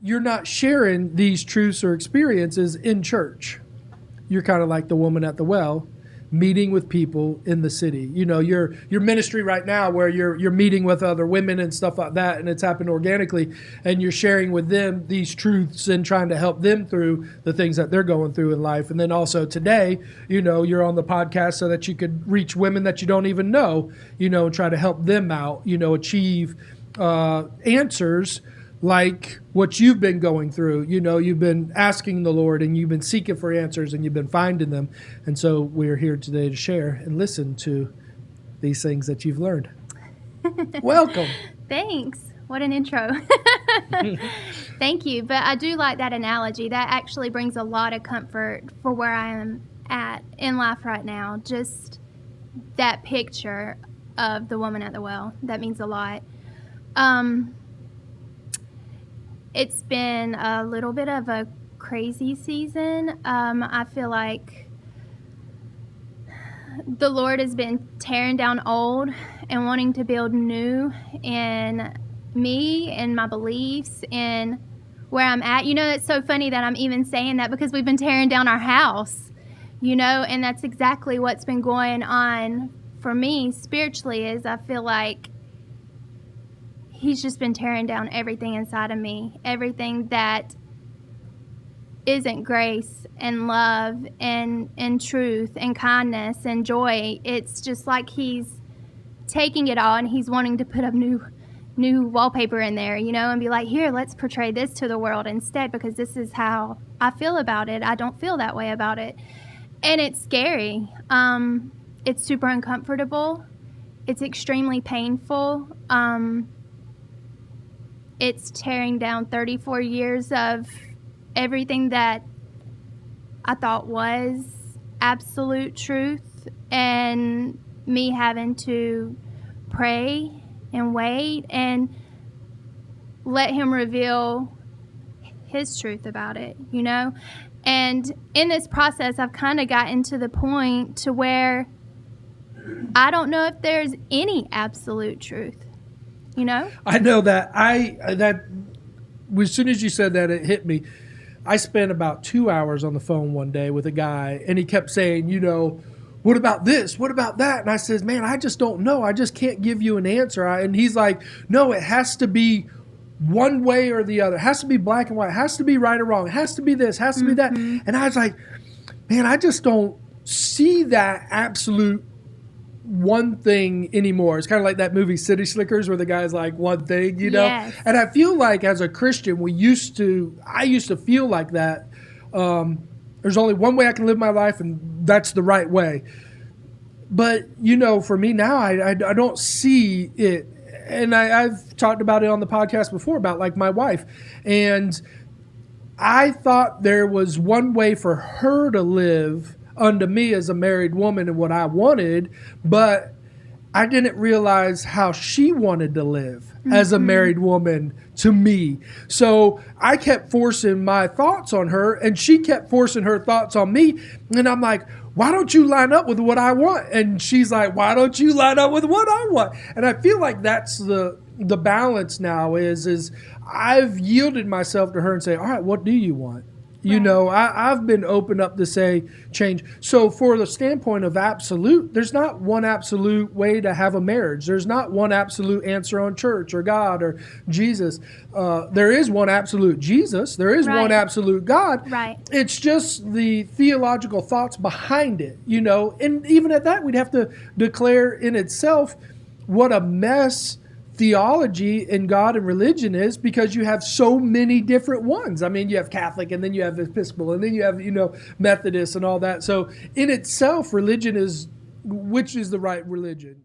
you're not sharing these truths or experiences in church. You're kind of like the woman at the well, meeting with people in the city. You know, your ministry right now where you're meeting with other women and stuff like that, and it's happened organically, and you're sharing with them these truths and trying to help them through the things that they're going through in life. And then also today, you know, you're on the podcast so that you could reach women that you don't even know, you know, and try to help them out, you know, achieve answers like what you've been going through. You know, you've been asking the Lord and you've been seeking for answers and you've been finding them. And so we're here today to share and listen to these things that you've learned. Welcome. Thanks. What an intro. Thank you. But I do like that analogy. That actually brings a lot of comfort for where I am at in life right now. Just that picture of the woman at the well. That means a lot. It's been a little bit of a crazy season. I feel like the Lord has been tearing down old and wanting to build new in me and my beliefs and where I'm at. You know, it's so funny that I'm even saying that because we've been tearing down our house, you know, and that's exactly what's been going on for me spiritually. Is I feel like He's just been tearing down everything inside of me, everything that isn't grace and love and truth and kindness and joy. It's just like He's taking it all and He's wanting to put up new wallpaper in there, you know, and be like, here, let's portray this to the world instead, because this is how I feel about it. I don't feel that way about it. And it's scary. It's super uncomfortable. It's extremely painful. It's tearing down 34 years of everything that I thought was absolute truth, and me having to pray and wait and let Him reveal His truth about it, you know? And in this process, I've kind of gotten to the point to where I don't know if there's any absolute truth. You know? I know that as soon as you said that, it hit me. I spent about 2 hours on the phone one day with a guy, and he kept saying, you know, what about this? What about that? And I says, man, I just don't know. I just can't give you an answer. And he's like, no, it has to be one way or the other. It has to be black and white. It has to be right or wrong. It has to be this. It has to be that. And I was like, man, I just don't see that absolute one thing anymore. It's kind of like that movie City Slickers where the guy's like one thing, you know? Yes. And I feel like as a Christian, I used to feel like that. There's only one way I can live my life, and that's the right way. But, you know, for me now, I don't see it. And I've talked about it on the podcast before about like my wife. And I thought there was one way for her to live unto me as a married woman and what I wanted, but I didn't realize how she wanted to live as a married woman to me. So I kept forcing my thoughts on her, and she kept forcing her thoughts on me. And I'm like, why don't you line up with what I want? And she's like, why don't you line up with what I want? And I feel like that's the balance now is I've yielded myself to her and say, all right, what do you want? You know, I've been open up to say change. So for the standpoint of absolute, there's not one absolute way to have a marriage. There's not one absolute answer on church or God or Jesus. There is one absolute Jesus. There is one absolute God. Right. It's just the theological thoughts behind it, you know. And even at that, we'd have to declare in itself what a mess theology in God and religion is, because you have so many different ones. I mean, you have Catholic, and then you have Episcopal, and then you have, you know, Methodist and all that. So in itself, religion is, which is the right religion?